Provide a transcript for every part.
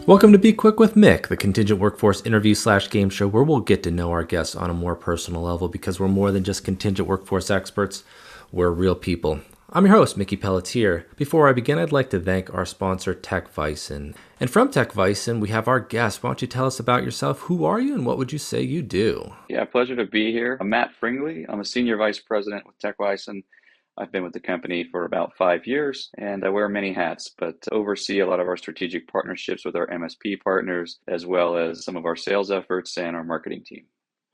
Welcome to Be Quick with Mick, the contingent workforce interview slash game show where we'll get to know our guests on a more personal level because we're more than just contingent workforce experts. We're real people. I'm your host, Mickey Pelletier. Before I begin, I'd like to thank our sponsor, TechVison. And from TechVison, we have our guest. Why don't you tell us about yourself? Who are you and what would you say you do? Yeah, pleasure to be here. I'm Matt Fringeli. I'm a senior vice president with TechVison. I've been with the company for about 5 years and I wear many hats, but oversee a lot of our strategic partnerships with our MSP partners, as well as some of our sales efforts and our marketing team.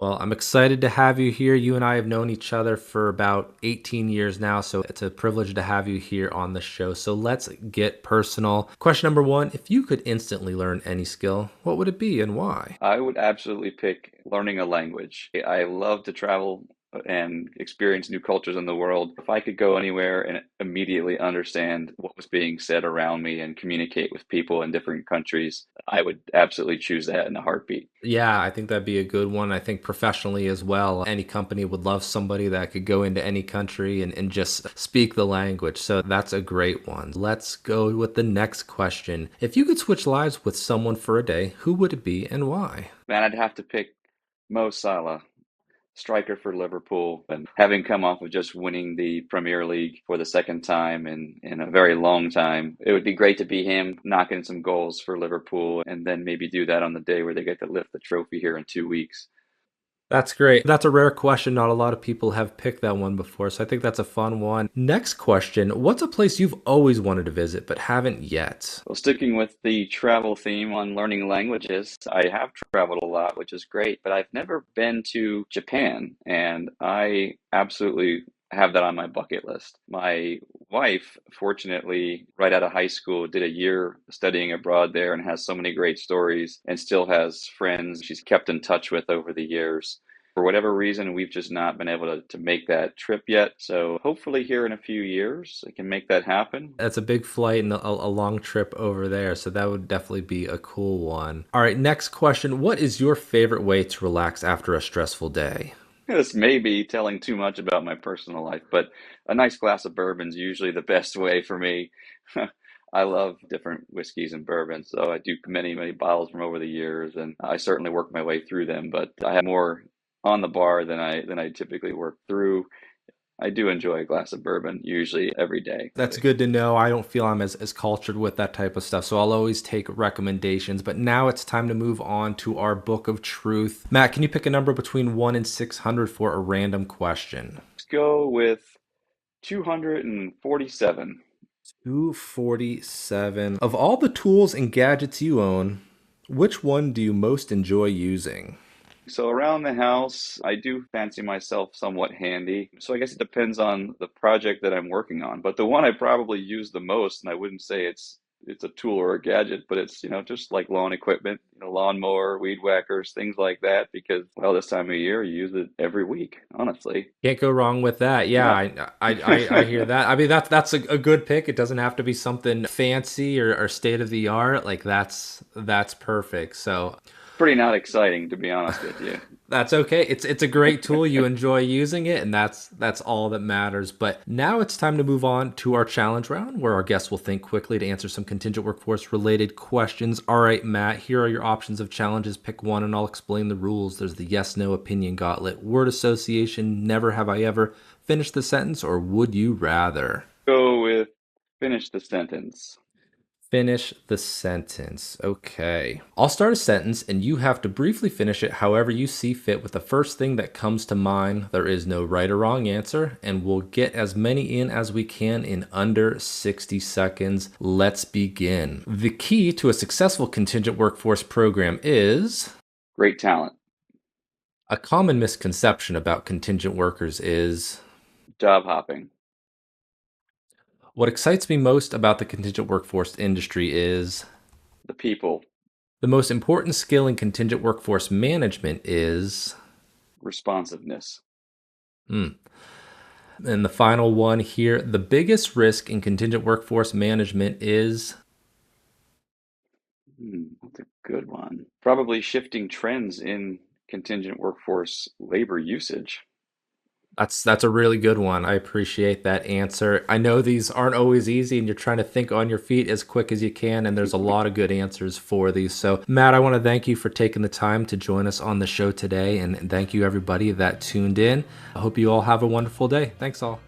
Well, I'm excited to have you here. You and I have known each other for about 18 years now, so it's a privilege to have you here on the show. So let's get personal. Question number one, if you could instantly learn any skill, what would it be and why? I would absolutely pick learning a language. I love to travel and experience new cultures in the world. If I could go anywhere and immediately understand what was being said around me and communicate with people in different countries, I would absolutely choose that in a heartbeat. Yeah, I think that'd be a good one. I think professionally as well, any company would love somebody that could go into any country and just speak the language. So that's a great one. Let's go with the next question. If you could switch lives with someone for a day, who would it be and why? Man, I'd have to pick Mo Salah, striker for Liverpool, and having come off of just winning the Premier League for the second time in a very long time, it would be great to be him knocking some goals for Liverpool and then maybe do that on the day where they get to lift the trophy here in 2 weeks. That's great. That's a rare question. Not a lot of people have picked that one before. So I think that's a fun one. Next question. What's a place you've always wanted to visit but haven't yet? Well, sticking with the travel theme on learning languages, I have traveled a lot, which is great, but I've never been to Japan, and I absolutely have that on my bucket list. My wife, fortunately, right out of high school, did a year studying abroad there and has so many great stories and still has friends she's kept in touch with over the years. For whatever reason, we've just not been able to make that trip yet. So hopefully here in a few years, I can make that happen. That's a big flight and a long trip over there. So that would definitely be a cool one. All right, next question. What is your favorite way to relax after a stressful day? This may be telling too much about my personal life, but a nice glass of bourbon is usually the best way for me. I love different whiskeys and bourbons, so I do many, many bottles from over the years, and I certainly work my way through them, but I have more on the bar than I typically work through. I do enjoy a glass of bourbon usually every day. That's good to know. I don't feel I'm as cultured with that type of stuff, so I'll always take recommendations. But now it's time to move on to our book of truth. Matt, can you pick a number between 1 and 600 for a random question? Let's go with 247. 247. Of all the tools and gadgets you own, which one do you most enjoy using? So around the house, I do fancy myself somewhat handy. So I guess it depends on the project that I'm working on. But the one I probably use the most, and I wouldn't say it's a tool or a gadget, but it's, just like lawn equipment, lawnmower, weed whackers, things like that, because well, this time of year you use it every week, honestly. Can't go wrong with that. Yeah, Yeah. I hear that. I mean, that's a good pick. It doesn't have to be something fancy or state of the art. Like that's perfect. So Pretty not exciting, to be honest with you. that's okay. It's a great tool. You enjoy using it, and that's all that matters. But now it's time to move on to our challenge round, where our guests will think quickly to answer some contingent workforce related questions. All right, Matt, here are your options of challenges. Pick one, and I'll explain the rules. There's the yes/no opinion gauntlet, word association, never have I ever, finish the sentence, or would you rather? Go with finish the sentence. Finish the sentence. Okay. I'll start a sentence and you have to briefly finish it however you see fit with the first thing that comes to mind. There is no right or wrong answer, and we'll get as many in as we can in under 60 seconds. Let's begin. The key to a successful contingent workforce program is Great talent. a common misconception about contingent workers is Job hopping. what excites me most about the contingent workforce industry is The people. the most important skill in contingent workforce management is Responsiveness. Hmm. And the final one here, the biggest risk in contingent workforce management is That's a good one. Probably shifting trends in contingent workforce labor usage. That's a really good one. I appreciate that answer. I know these aren't always easy and you're trying to think on your feet as quick as you can, and there's a lot of good answers for these. So, Matt, I want to thank you for taking the time to join us on the show today, and thank you everybody that tuned in. I hope you all have a wonderful day. Thanks all.